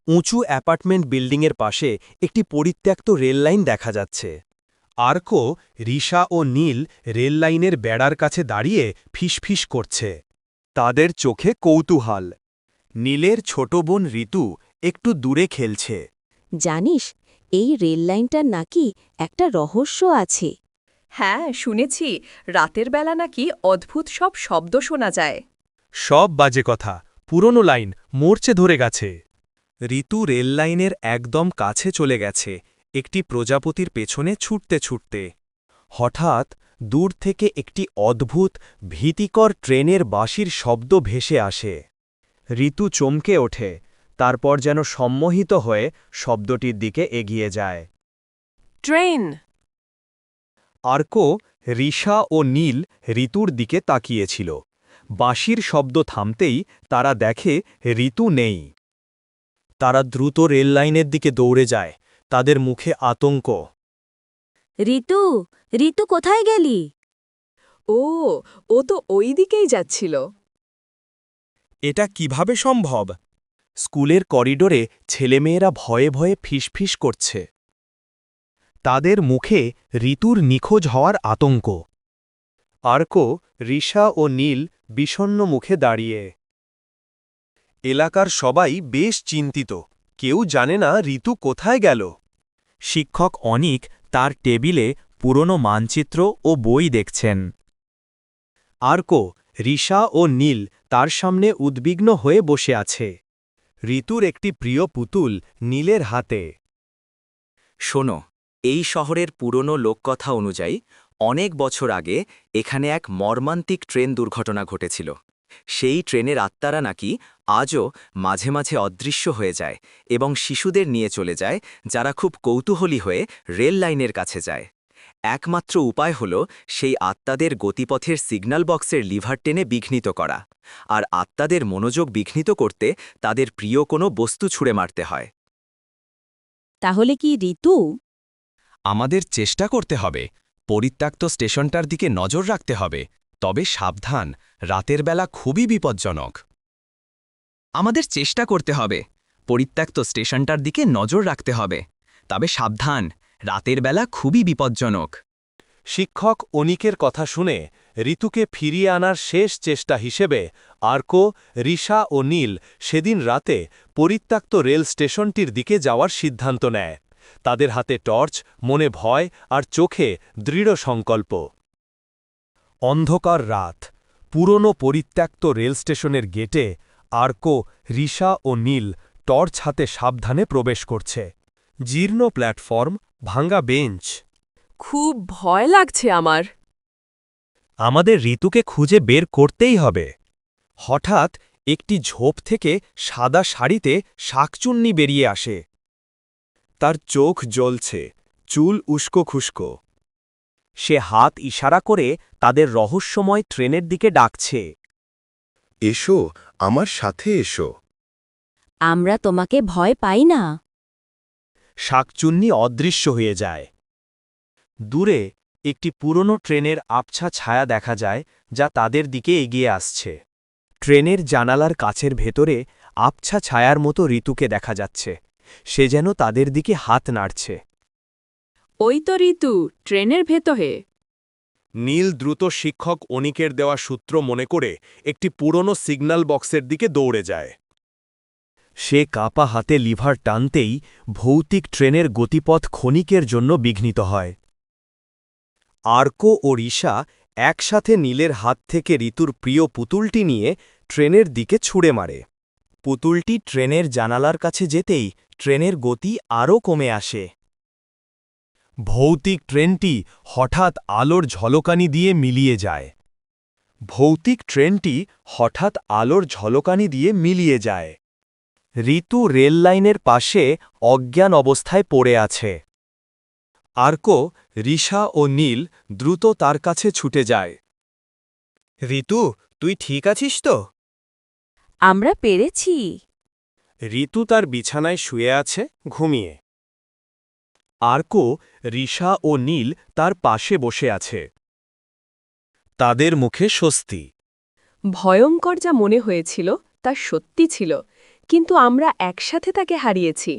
উঁচু অ্যাপার্টমেন্ট বিল্ডিংয়ের পাশে একটি পরিত্যক্ত রেললাইন দেখা যাচ্ছে। আর্কো, রিশা ও নীল রেললাইনের বেড়ার কাছে দাঁড়িয়ে ফিসফিস করছে। তাদের চোখে কৌতূহল। নীলের ছোট বোন ঋতু একটু দূরে খেলছে। জানিস, এই রেললাইনটার নাকি একটা রহস্য আছে। হ্যাঁ, শুনেছি রাতের বেলা নাকি অদ্ভুত সব শব্দ শোনা যায়। সব বাজে কথা, পুরনো লাইন মরচে ধরে গেছে। ঋতু রেললাইনের একদম কাছে চলে গেছে, একটি প্রজাপতির পেছনে ছুটতে ছুটতে। হঠাৎ দূর থেকে একটি অদ্ভুত ভীতিকর ট্রেনের বাঁশির শব্দ ভেসে আসে। ঋতু চমকে ওঠে, তারপর যেন সম্মোহিত হয়ে শব্দটির দিকে এগিয়ে যায়। ট্রেন! আর্কো, রিশা ও নীল ঋতুর দিকে তাকিয়েছিল। বাঁশির শব্দ থামতেই তারা দেখে ঋতু নেই। তারা দ্রুত রেললাইনের দিকে দৌড়ে যায়, তাদের মুখে আতঙ্ক। ঋতু, ঋতু কোথায় গেলি? ও তো ওই দিকেই যাচ্ছিল। এটা কিভাবে সম্ভব? স্কুলের করিডোরে ছেলেমেয়েরা ভয়ে ভয়ে ফিসফিস করছে। তাদের মুখে ঋতুর নিখোঁজ হওয়ার আতঙ্ক। আর্কো, রিশা ও নীল বিষণ্ণ মুখে দাঁড়িয়ে। এলাকার সবাই বেশ চিন্তিত, কেউ জানে না ঋতু কোথায় গেল। শিক্ষক অনিক তার টেবিলে পুরনো মানচিত্র ও বই দেখছেন। আর্কো, রিশা ও নীল তার সামনে উদ্বিগ্ন হয়ে বসে আছে। ঋতুর একটি প্রিয় পুতুল নীলের হাতে। শোনো, এই শহরের পুরনো লোককথা অনুযায়ী অনেক বছর আগে এখানে এক মর্মান্তিক ট্রেন দুর্ঘটনা ঘটেছিল। সেই ট্রেনের আত্মারা নাকি আজও মাঝে মাঝে অদৃশ্য হয়ে যায় এবং শিশুদের নিয়ে চলে যায়, যারা খুব কৌতূহলী হয়ে রেল লাইনের কাছে যায়। একমাত্র উপায় হল সেই আত্মাদের গতিপথের সিগন্যাল বক্সের লিভার টেনে বিঘ্নিত করা, আর আত্মাদের মনোযোগ বিঘ্নিত করতে তাদের প্রিয় কোনো বস্তু ছুঁড়ে মারতে হয়। তাহলে কি ঋতু? আমাদের চেষ্টা করতে হবে, পরিত্যক্ত স্টেশনটার দিকে নজর রাখতে হবে, তবে সাবধান, রাতের বেলা খুবই বিপজ্জনক। আমাদের চেষ্টা করতে হবে, পরিত্যক্ত স্টেশনটার দিকে নজর রাখতে হবে, তবে সাবধান, রাতের বেলা খুবই বিপজ্জনক। শিক্ষক অনিকের কথা শুনে ঋতুকে ফিরিয়ে আনার শেষ চেষ্টা হিসেবে আর্কো, রিশা ও নীল সেদিন রাতে পরিত্যক্ত রেল স্টেশনটির দিকে যাওয়ার সিদ্ধান্ত নেয়। তাদের হাতে টর্চ, মনে ভয় আর চোখে দৃঢ় সংকল্প। অন্ধকার রাত, পুরনো পরিত্যক্ত রেল স্টেশনের গেটে আর্কো, রিশা ও নীল টর্চ হাতে সাবধানে প্রবেশ করছে। জীর্ণ প্ল্যাটফর্ম, ভাঙা বেঞ্চ। খুব ভয় লাগছে আমার। আমাদের ঋতুকে খুঁজে বের করতেই হবে। হঠাৎ একটি ঝোপ থেকে সাদা শাড়িতে শাকচুন্নি বেরিয়ে আসে। তার চোখ জ্বলছে, চুল উস্কো খুস্কো। সে হাত ইশারা করে তাদের রহস্যময় ট্রেনের দিকে ডাকছে। এসো, আমার সাথে এসো। আমরা তোমাকে ভয় পাই না। শাকচুন্নি অদৃশ্য হয়ে যায়। দূরে একটি পুরনো ট্রেনের আবছা ছায়া দেখা যায়, যা তাদের দিকে এগিয়ে আসছে। ট্রেনের জানালার কাছের ভেতরে আবছা ছায়ার মতো ঋতুকে দেখা যাচ্ছে। সে যেন তাদের দিকে হাত নাড়ছে। ওই তো ঋতু, ট্রেনের ভেতরে। নীল দ্রুত শিক্ষক অনিকের দেওয়া সূত্র মনে করে একটি পুরনো সিগন্যাল বক্সের দিকে দৌড়ে যায়। সে কাপা হাতে লিভার টানতেই ভৌতিক ট্রেনের গতিপথ ক্ষণিকের জন্য বিঘ্নিত হয়। আর্কো ও রিশা একসাথে নীলের হাত থেকে ঋতুর প্রিয় পুতুলটি নিয়ে ট্রেনের দিকে ছুঁড়ে মারে। পুতুলটি ট্রেনের জানালার কাছে যেতেই ট্রেনের গতি আরও কমে আসে। ভৌতিক ট্রেনটি হঠাৎ আলোর ঝলকানি দিয়ে মিলিয়ে যায়। ঋতু রেল লাইনের পাশে অজ্ঞান অবস্থায় পড়ে আছে। আর্কো, রিশা ও নীল দ্রুত তার কাছে ছুটে যায়। ঋতু, তুই ঠিক আছিস তো? আমরা পেরেছি। ঋতু তার বিছানায় শুয়ে আছে, ঘুমিয়ে। আর্কো, রিশা ও নীল তার পাশে বসে আছে। তাদের মুখে স্বস্তি। ভয়ঙ্কর যা মনে হয়েছিল তা সত্যি ছিল। কিন্তু আমরা একসাথে তাকে হারিয়েছি